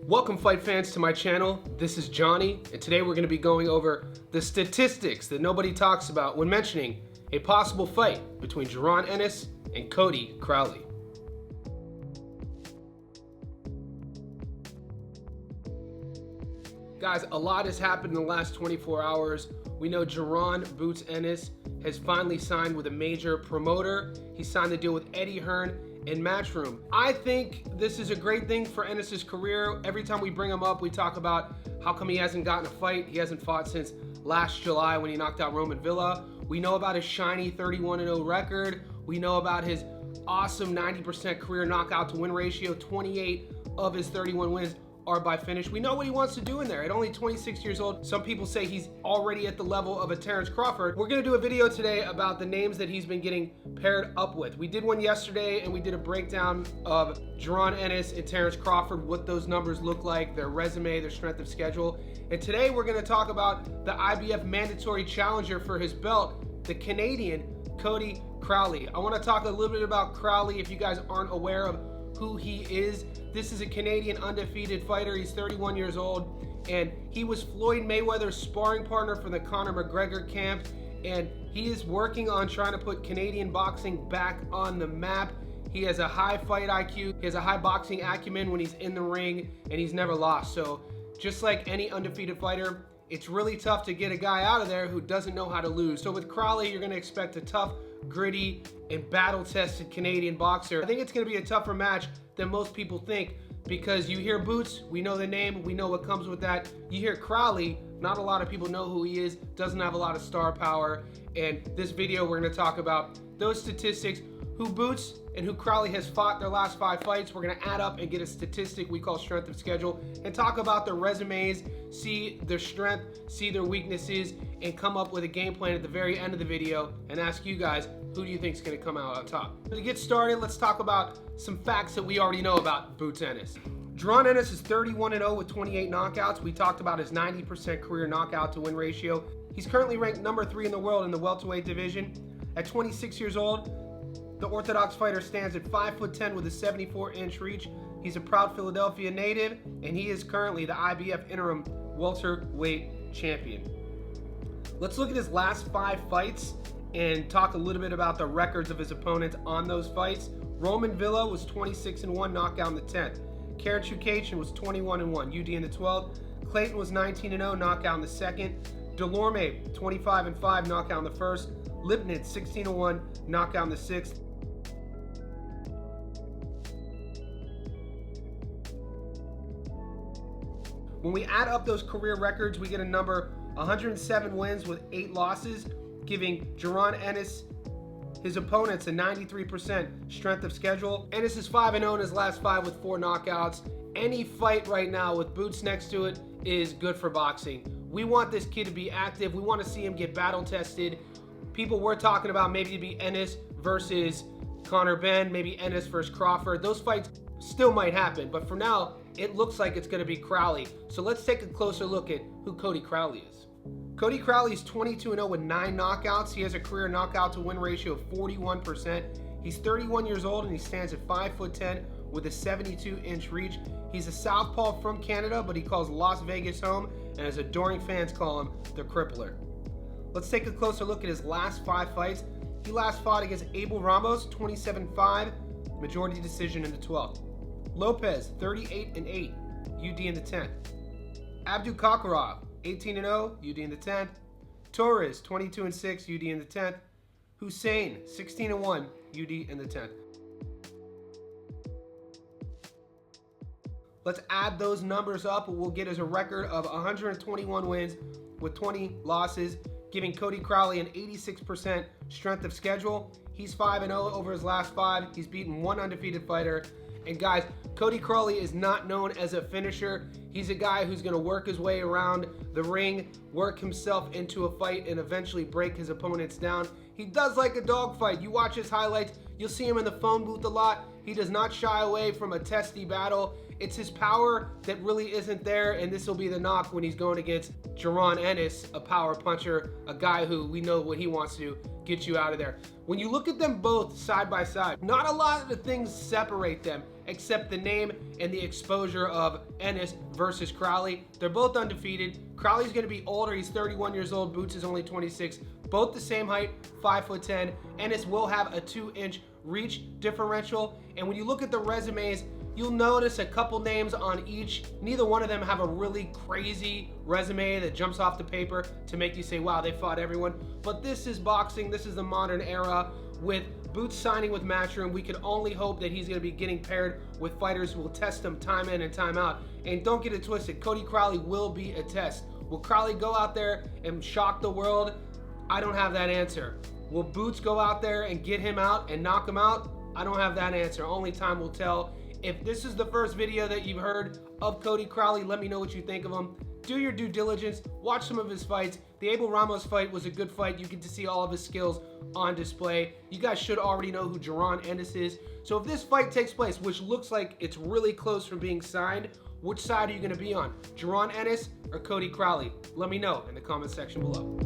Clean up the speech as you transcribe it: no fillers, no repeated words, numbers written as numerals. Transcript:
Welcome fight fans to my channel. This is Johnny, and today we're going to be going over the statistics that nobody talks about when mentioning a possible fight between Jaron Ennis and Cody Crowley. Guys, a lot has happened in the last 24 hours. We know Jaron Boots Ennis has finally signed with a major promoter. He signed a deal with Eddie Hearn in Matchroom. I think this is a great thing for Ennis's career. Every time we bring him up, we talk about how come he hasn't gotten a fight. He hasn't fought since last July when he knocked out Roman Villa. We know about his shiny 31-0 record. We know about his awesome 90% career knockout to win ratio. 28 of his 31 wins are by finish. We know what he wants to do in there. At only 26 years old, some people say he's already at the level of a Terrence Crawford. We're gonna do a video today about the names that he's been getting paired up with. We did one yesterday and we did a breakdown of Jaron Ennis and Terrence Crawford, what those numbers look like, their resume, their strength of schedule. And today we're gonna talk about the IBF mandatory challenger for his belt, the Canadian Cody Crowley. I wanna talk a little bit about Crowley if you guys aren't aware of who he is. This is a Canadian undefeated fighter. He's 31 years old, and he was Floyd Mayweather's sparring partner for the Conor McGregor camp, and he is working on trying to put Canadian boxing back on the map. He has a high fight IQ, he has a high boxing acumen when he's in the ring, and he's never lost. So just like any undefeated fighter, it's really tough to get a guy out of there who doesn't know how to lose. So with Crowley, you're gonna expect a tough, gritty, and battle-tested Canadian boxer. I think it's gonna be a tougher match than most people think, because you hear Boots, we know the name, we know what comes with that. You hear Crowley, not a lot of people know who he is, doesn't have a lot of star power. And this video, we're gonna talk about those statistics, who Boots and who Crowley has fought their last 5 fights. We're gonna add up and get a statistic we call strength of schedule, and talk about their resumes, see their strength, see their weaknesses, and come up with a game plan at the very end of the video and ask you guys, who do you think is gonna come out on top? To get started, let's talk about some facts that we already know about Boots Ennis. Jaron Ennis is 31-0 with 28 knockouts. We talked about his 90% career knockout to win ratio. He's currently ranked number 3 in the world in the welterweight division. At 26 years old, the Orthodox fighter stands at 5'10" with a 74-inch reach. He's a proud Philadelphia native, and he is currently the IBF interim welterweight champion. Let's look at his last 5 fights and talk a little bit about the records of his opponents on those fights. Roman Villa was 26-1, knockout in the 10th. Karen Chukachin was 21-1, UD in the 12th. Clayton was 19-0, knockout in the 2nd. Delorme, 25-5, knockout in the 1st. Lipnitz, 16-1, knockout in the 6th. When we add up those career records, we get a number 107 wins with 8 losses, giving Jaron Ennis, his opponents, a 93% strength of schedule. Ennis is 5-0 in his last 5 with 4 knockouts. Any fight right now with Boots next to it is good for boxing. We want this kid to be active. We want to see him get battle tested. People were talking about maybe to be Ennis versus Conor Ben, maybe Ennis versus Crawford. Those fights still might happen, but for now, it looks like it's going to be Crowley. So let's take a closer look at who Cody Crowley is. Cody Crowley is 22-0 with 9 knockouts. He has a career knockout to win ratio of 41%. He's 31 years old and he stands at 5'10" with a 72-inch reach. He's a southpaw from Canada, but he calls Las Vegas home, and his adoring fans call him the Crippler. Let's take a closer look at his last 5 fights. He last fought against Abel Ramos, 27-5, majority decision in the 12th. Lopez, 38-8, UD in the 10th. Abdu Kakarov, 18-0, UD in the 10th. Torres, 22-6, UD in the 10th. Hussein, 16-1, UD in the 10th. Let's add those numbers up. What we'll get is a record of 121 wins with 20 losses, giving Cody Crowley an 86% strength of schedule. He's 5-0 over his last 5. He's beaten 1 undefeated fighter. And guys, Cody Crowley is not known as a finisher. He's a guy who's gonna work his way around the ring, work himself into a fight, and eventually break his opponents down. He does like a dogfight. You watch his highlights, you'll see him in the phone booth a lot. He does not shy away from a testy battle. It's his power that really isn't there, and this will be the knock when he's going against Jaron Ennis, a power puncher, a guy who we know what he wants to do, get you out of there. When you look at them both side by side, not a lot of the things separate them. except the name and the exposure of Ennis versus Crowley. They're both undefeated. Crowley's going to be older. He's 31 years old. Boots is only 26. Both the same height, 5'10". Ennis will have a 2-inch reach differential. And when you look at the resumes, you'll notice a couple names on each. Neither one of them have a really crazy resume that jumps off the paper to make you say, wow, they fought everyone. But this is boxing. This is the modern era. With Boots signing with Matchroom, we can only hope that he's going to be getting paired with fighters who will test him time in and time out. And don't get it twisted, Cody Crowley will be a test. Will Crowley go out there and shock the world? I don't have that answer. Will Boots go out there and get him out and knock him out? I don't have that answer. Only time will tell. If this is the first video that you've heard of Cody Crowley, let me know what you think of him. Do your due diligence, watch some of his fights. The Abel Ramos fight was a good fight. You get to see all of his skills on display. You guys should already know who Jaron Ennis is. So if this fight takes place, which looks like it's really close from being signed, which side are you going to be on? Jaron Ennis or Cody Crowley? Let me know in the comment section below.